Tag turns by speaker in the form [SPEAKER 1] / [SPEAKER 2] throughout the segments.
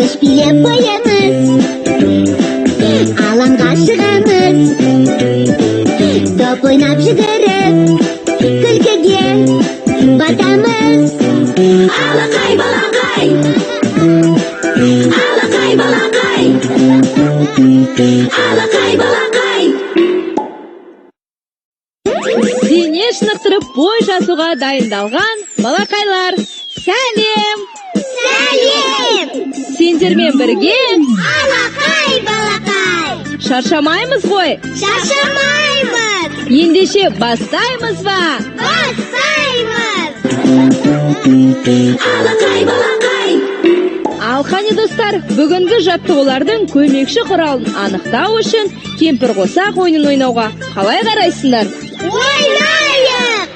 [SPEAKER 1] Марш билеп қоямыз, алаңға шығамыз, топ ойнап жүгіріп, күлкіге батамыз. Алақай балақай, алақай балақай, алақай балақай.
[SPEAKER 2] Дене шынықтырып бой жазуға дайындалған балақайлар, сәлем!
[SPEAKER 1] Сәлем!
[SPEAKER 2] Сендермен бірге
[SPEAKER 1] Алақай балақай!
[SPEAKER 2] шаршамаймыз ғой?
[SPEAKER 1] Шаршамаймыз!
[SPEAKER 2] Ендеше бастаймыз ба?
[SPEAKER 1] Бастаймыз! Алақай балақай!
[SPEAKER 2] Ал қане достар, бүгінгі жаттығулардың көмекші құралын анықтау үшін кемпір қосақ ойынын ойнауға қалай қарайсыңдар?
[SPEAKER 1] Ойнайық!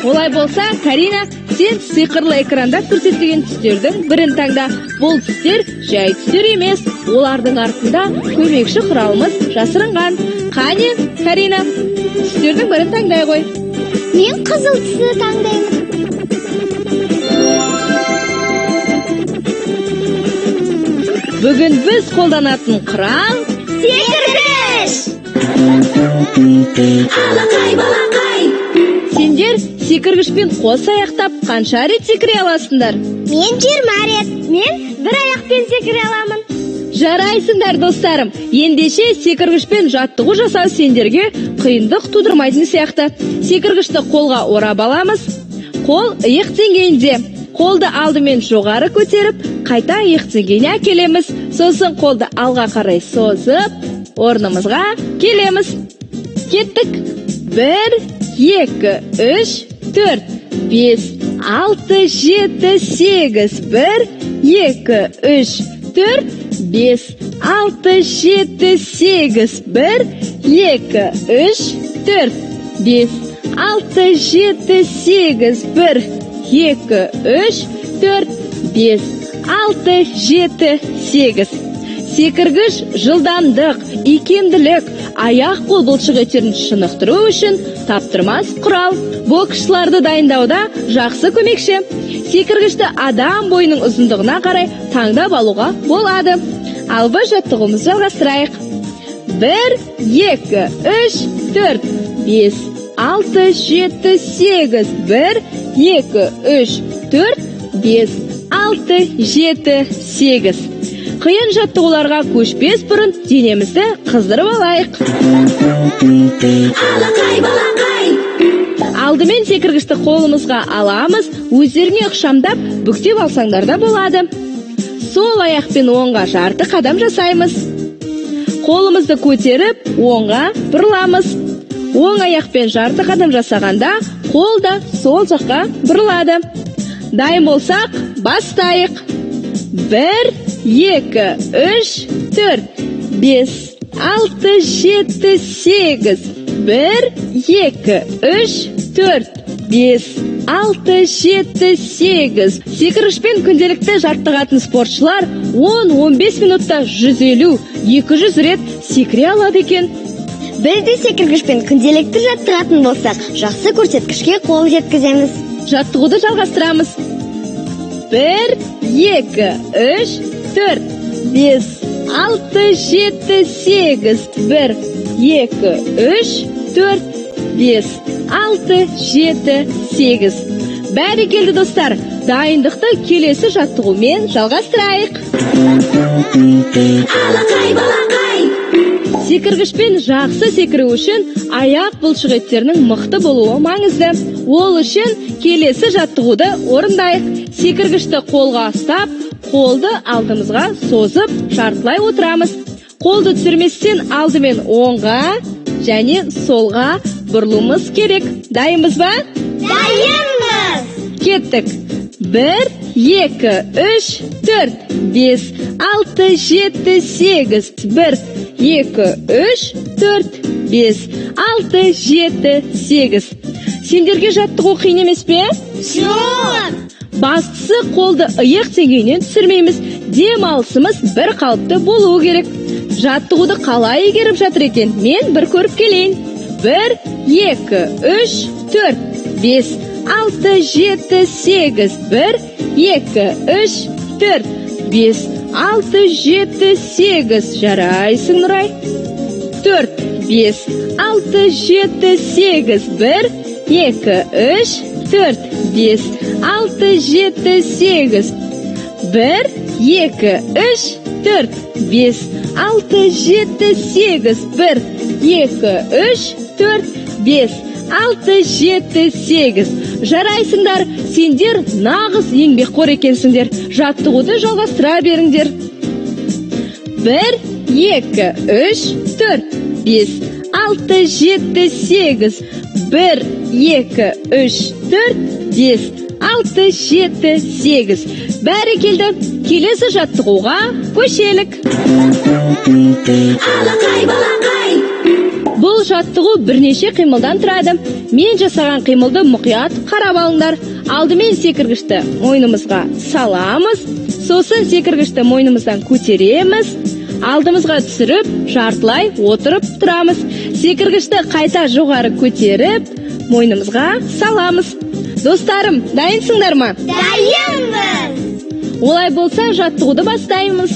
[SPEAKER 2] Олай болса, Карина, сен сиқырлы экранда көрсетілген түстердің бірін таңда. Бұл түстер жай түстер емес, олардың артында көмекші құралымыз жасырынған. Қане, Карина, түстердің бірін таңдай ғой.
[SPEAKER 1] Мен қызыл түсті таңдаймын.
[SPEAKER 2] Бүгін біз қолданатын құрал
[SPEAKER 1] Секіргіш! Алақай балақай!
[SPEAKER 2] Сендер секіргішпен қос аяқтап қанша рет секіре аласыңдар?
[SPEAKER 1] Мен 20 рет. Мен бір аяқпен секіре аламын.
[SPEAKER 2] Жарайсыңдар достарым. Ендеше секіргішпен жаттығу жасау сендерге қиындық тудырмайтын сияқты. Секіргішті қолға орап аламыз. Қол иық деңгейінде. Қолды алдымен жоғары көтеріп, қайта иық деңгейіне әкелеміз. Сосын қолды алға қарай созып, орнымызға келеміз. Кеттік. 1, 2, 3, 4, 5, 6, 7, 8. 1, 2, 3, 4, 5, 6, 7, 8. 1, 2, 3, 4, 5, 6, 7, 8. 1, 2, 3, 4, 5, 6, 7, 8. Секіргіш жылдамдық, икемділік, аяқ-қол бұлшық еттерін шынықтыру үшін таптырмас құрал. Боксшыларды дайындауда жақсы көмекші. Секіргішті адам бойының ұзындығына қарай таңдап алуға болады. Ал біз жаттығуымызды жалғастырайық. 1, 2, 3, 4, 5, 6, 7, 8. 1, 2, 3, 4, 5, 6, 7, 8. Қиын жаттығуларға көшпес бұрын денемізді қыздырып алайық. Алақай балақай! Алдымен секіргішті қолымызға аламыз, өздеріне ықшамдап бүктеп алсаңдар да болады. Сол аяқпен оңға жарты қадам жасаймыз. Қолымызды көтеріп, оңға бұрыламыз. Оң аяқпен жарты қадам жасағанда, қол да сол жаққа бұрылады. Дайын болсақ, бастайық. 1, 2, 3, 4, 5, 6, 7, 8. 1, 2, 3, 4, 5, 6, 7, 8. Секіргішпен күнделікті жаттығатын спортшылар 10-15 минутта 150-200 рет секіре алады екен.
[SPEAKER 1] Біз де секіргішпен күнделікті жаттығатын болсақ, жақсы көрсеткішке қол жеткіземіз.
[SPEAKER 2] Жаттығуды жалғастырамыз. 1, 2, 3, 4, 5, 6, 7, 8. 1, 2, 3, 4, 5, 6, 7, 8. Бәрекелді достар, дайындықты келесі жаттығумен жалғастырайық. Алақай балақай! Секіргішпен жақсы секіру үшін аяқ бұлшық еттерінің мықты болуы маңызды. Ол үшін келесі жаттығуды орындайық. Секіргішті қолға ұстап, қолды алдымызға созып, жартылай отырамыз. Қолды түсірместен алдымен оңға және солға бұрылуымыз керек. Дайынбыз ба?
[SPEAKER 1] Дайынбыз!
[SPEAKER 2] Кеттік. 1, 2, 3, 4, 5, 6, 7, 8. 1, 2, 3, 4, 5, 6, 7, 8. Сендерге жаттығу қиын емес пе?
[SPEAKER 1] Жоқ!
[SPEAKER 2] Бастысы қолды иық деңгейінен түсірмейміз. Демалысымыз бір қалыпты болуы керек. Жаттығуды қалай игеріп жатыр екен? Мен бір көріп келейін. 1, 2, 3, 4, 5, 6, 7, 8. 1, 2, 3, 4, 5, 6, 7, 8. Жарайсың, Нұрай. 4, 5, 6, 7, 8. 1, 2, 3, 4, 5, 6, 7, 8. 1, 2, 3, 4, 5, 6, 7, 8. 1, 2, 3, 4, 5, 6, 7, 8. Жарайсыңдар, сендер нағыз еңбекқор екенсіңдер. Жаттығуды жалғастыра беріңдер. 1, 2, 3, 4, 5, 6, 7, 8. 1, 2, 3, 4, 5, 6, 7, 8. Бәрі келді. Келесі жаттығуға көшелік. Бұл жаттығу бірнеше қимылдан тұрады. Мен жасаған қимылды мұқият қарап алыңдар. Алдымен секіргішті мойнымызға саламыз, сосын секіргішті мойнымыздан көтереміз, алдымызға түсіріп, жартылай отырып тұрамыз. Секіргішті қайта жоғары көтеріп, мойнымызға саламыз. Достарым, дайынсыңдар ма?
[SPEAKER 1] Дайынмын.
[SPEAKER 2] Олай болса, жаттығуды бастаймыз.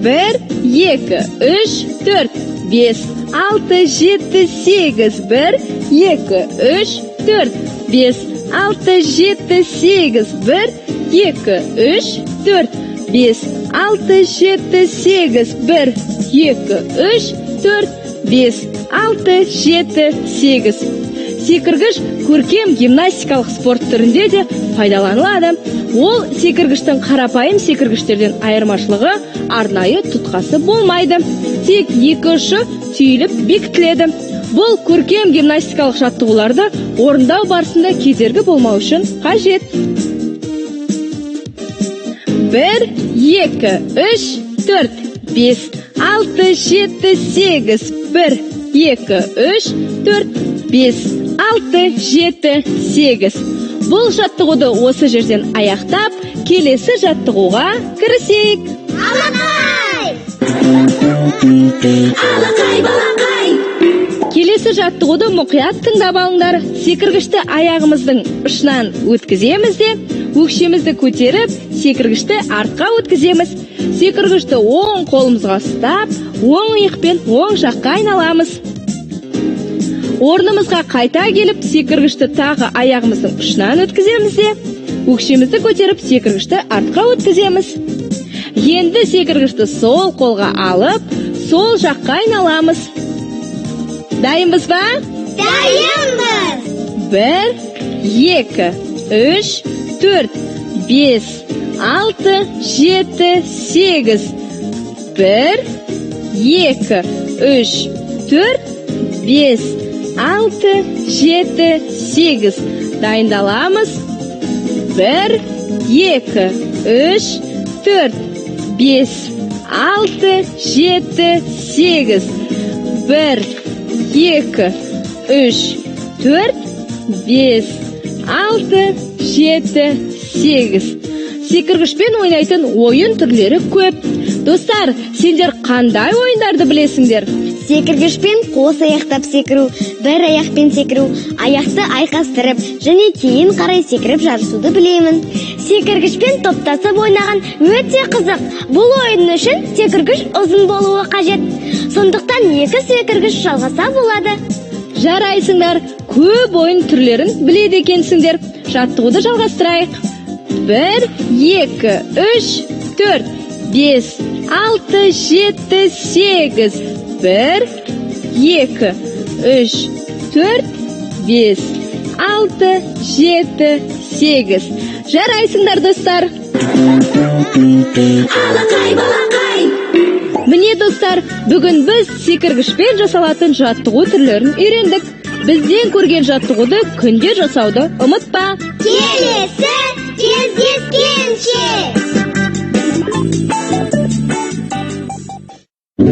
[SPEAKER 2] 1, 2, 3, 4, 5, 6, 7, 8. 1, 2, 3, 4, 5, 6, 7, 8. 1, 2, 3, 4, 5, 6, 7, 8. 1, 2, 3, 4, 5, 6, 7, 8. Секіргіш көркем гимнастикалық спорт түрінде де пайдаланылады. Ол секіргіштің қарапайым секіргіштерден айырмашылығы арнайы тұтқасы болмайды. Тек екі ұшы түйіліп бекітіледі. Бұл көркем гимнастикалық жаттығуларды орындау барысында кедергі болмау үшін қажет. 1, 2, 3, 4, 5, 6, 7, 8. 1, 2, 3, 4, 5, 6, 7, 8. Бұл жаттығуды осы жерден аяқтап, келесі жаттығуға кірісейік. Келесі жаттығуды мұқият тыңдап алыңдар. Секіргішті аяғымыздың ұшынан өткіземіз де, өкшемізді көтеріп, секіргішті артқа өткіземіз. Секіргішті оң қолымызға ұстап, оң иықпен оң жаққа айналамыз. Орнымызға қайта келіп, секіргішті тағы аяғымыздың ұшынан өткіземіз де, өкшемізді көтеріп, секіргішті артқа өткіземіз. Енді секіргішті сол қолға алып, сол жаққа айналамыз. Дайынбыз ба?
[SPEAKER 1] Дайынбыз.
[SPEAKER 2] 1, 2, 3, 4, 5, 6, 7, 8. 1, 2, 3, 4, 5, 6, 7, 8. Дайындаламыз. 1, 2, 3, 4, 5, 6, 7, 8. 1, 2, 3, 4, 5, 6, 7, 8. Секіргішпен ойнайтын ойын түрлері көп. Достар, сендер қандай ойындарды білесіңдер?
[SPEAKER 1] Секіргішпен қос аяқтап секіру, бір аяқпен секіру, аяқты айқастырып, және кейін қарай секіріп жарысуды білемін. Секіргішпен топтасып ойнаған өте қызық. Бұл ойын үшін секіргіш ұзын болуы қажет. Сондықтан екі секіргіш жалғаса болады.
[SPEAKER 2] Жарайсыңдар, көп ойын түрлерін біледі екенсіңдер. Жаттығуды жалғастырайық. 1, 2, 3, 4, 5, 6, 7, 8. 1, 2, 3, 4, 5, 6, 7, 8. Жарайсыңдар, достар. Міне, достар, бүгін біз секіргішпен жасалатын жаттығу түрлерін үйрендік. Бізден көрген жаттығуды күнде жасауды ұмытпа.
[SPEAKER 1] Келесі кездескенше.